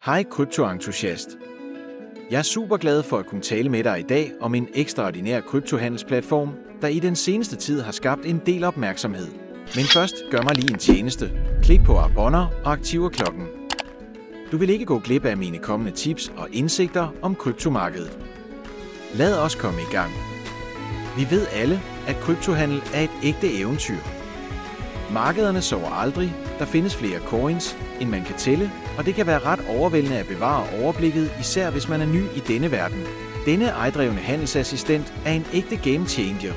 Hej kryptoentusiast. Jeg er super glad for at kunne tale med dig i dag om en ekstraordinær kryptohandelsplatform, der i den seneste tid har skabt en del opmærksomhed. Men først gør mig lige en tjeneste. Klik på abonner og aktiver klokken. Du vil ikke gå glip af mine kommende tips og indsigter om kryptomarkedet. Lad os komme i gang. Vi ved alle, at kryptohandel er et ægte eventyr. Markederne sover aldrig, der findes flere coins, end man kan tælle, og det kan være ret overvældende at bevare overblikket, især hvis man er ny i denne verden. Denne ejdrevne handelsassistent er en ægte game changer.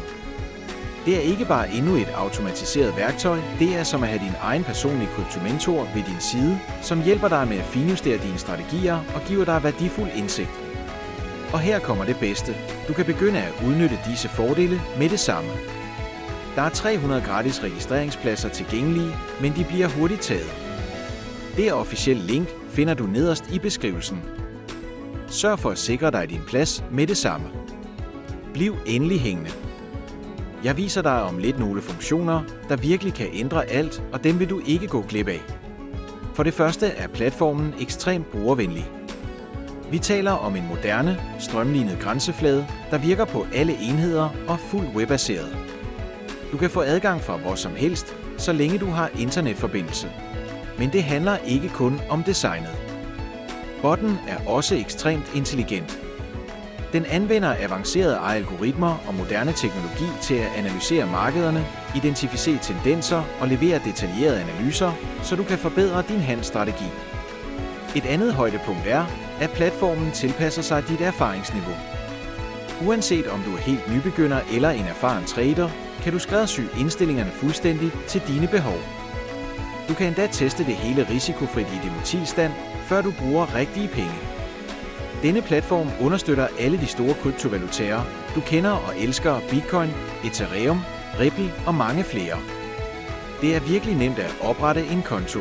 Det er ikke bare endnu et automatiseret værktøj, det er som at have din egen personlige kryptomentor ved din side, som hjælper dig med at finjustere dine strategier og giver dig værdifuld indsigt. Og her kommer det bedste. Du kan begynde at udnytte disse fordele med det samme. Der er 300 gratis registreringspladser tilgængelige, men de bliver hurtigt taget. Det officielle link finder du nederst i beskrivelsen. Sørg for at sikre dig din plads med det samme. Bliv endelig hængende. Jeg viser dig om lidt nogle funktioner, der virkelig kan ændre alt, og dem vil du ikke gå glip af. For det første er platformen ekstremt brugervenlig. Vi taler om en moderne, strømlinet grænseflade, der virker på alle enheder og fuldt webbaseret. Du kan få adgang fra hvor som helst, så længe du har internetforbindelse. Men det handler ikke kun om designet. Botten er også ekstremt intelligent. Den anvender avancerede algoritmer og moderne teknologi til at analysere markederne, identificere tendenser og levere detaljerede analyser, så du kan forbedre din handelsstrategi. Et andet højdepunkt er, at platformen tilpasser sig dit erfaringsniveau. Uanset om du er helt nybegynder eller en erfaren trader, kan du skræddersy indstillingerne fuldstændig til dine behov. Du kan endda teste det hele risikofrit i demotilstand, før du bruger rigtige penge. Denne platform understøtter alle de store kryptovalutaer, du kender og elsker: Bitcoin, Ethereum, Ripple og mange flere. Det er virkelig nemt at oprette en konto.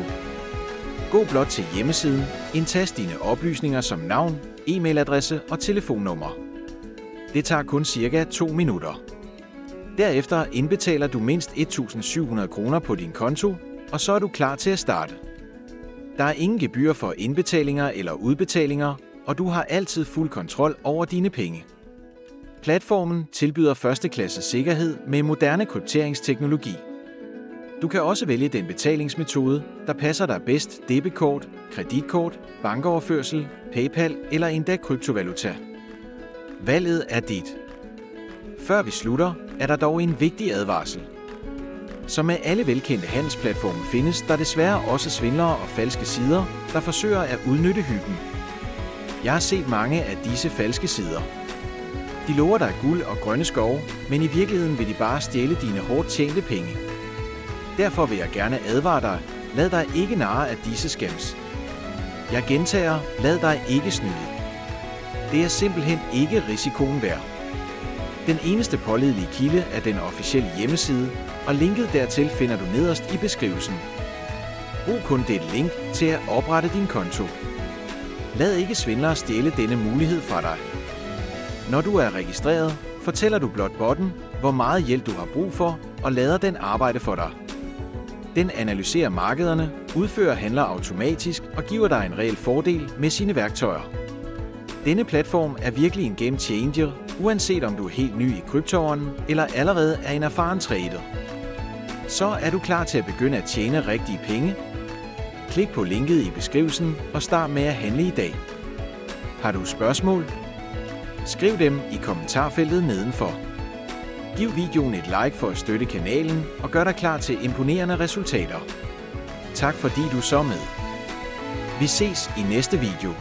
Gå blot til hjemmesiden, indtast dine oplysninger som navn, e-mailadresse og telefonnummer. Det tager kun cirka 2 minutter. Derefter indbetaler du mindst 1.700 kroner på din konto, og så er du klar til at starte. Der er ingen gebyr for indbetalinger eller udbetalinger, og du har altid fuld kontrol over dine penge. Platformen tilbyder førsteklasses sikkerhed med moderne krypteringsteknologi. Du kan også vælge den betalingsmetode, der passer dig bedst: debetkort, kreditkort, bankoverførsel, PayPal eller endda kryptovaluta. Valget er dit. Før vi slutter, er der dog en vigtig advarsel. Som med alle velkendte handelsplatforme findes der desværre også svindlere og falske sider, der forsøger at udnytte hyggen. Jeg har set mange af disse falske sider. De lover dig guld og grønne skove, men i virkeligheden vil de bare stjæle dine hårdt tjente penge. Derfor vil jeg gerne advare dig: lad dig ikke narre af disse scams. Jeg gentager: lad dig ikke snyde. Det er simpelthen ikke risikoen værd. Den eneste pålidelige kilde er den officielle hjemmeside, og linket dertil finder du nederst i beskrivelsen. Brug kun dette link til at oprette din konto. Lad ikke svindlere stjæle denne mulighed fra dig. Når du er registreret, fortæller du blot botten, hvor meget hjælp du har brug for, og lader den arbejde for dig. Den analyserer markederne, udfører handler automatisk og giver dig en reel fordel med sine værktøjer. Denne platform er virkelig en game changer, uanset om du er helt ny i kryptoen eller allerede er en erfaren trader. Så er du klar til at begynde at tjene rigtige penge? Klik på linket i beskrivelsen og start med at handle i dag. Har du spørgsmål? Skriv dem i kommentarfeltet nedenfor. Giv videoen et like for at støtte kanalen og gør dig klar til imponerende resultater. Tak fordi du så med. Vi ses i næste video.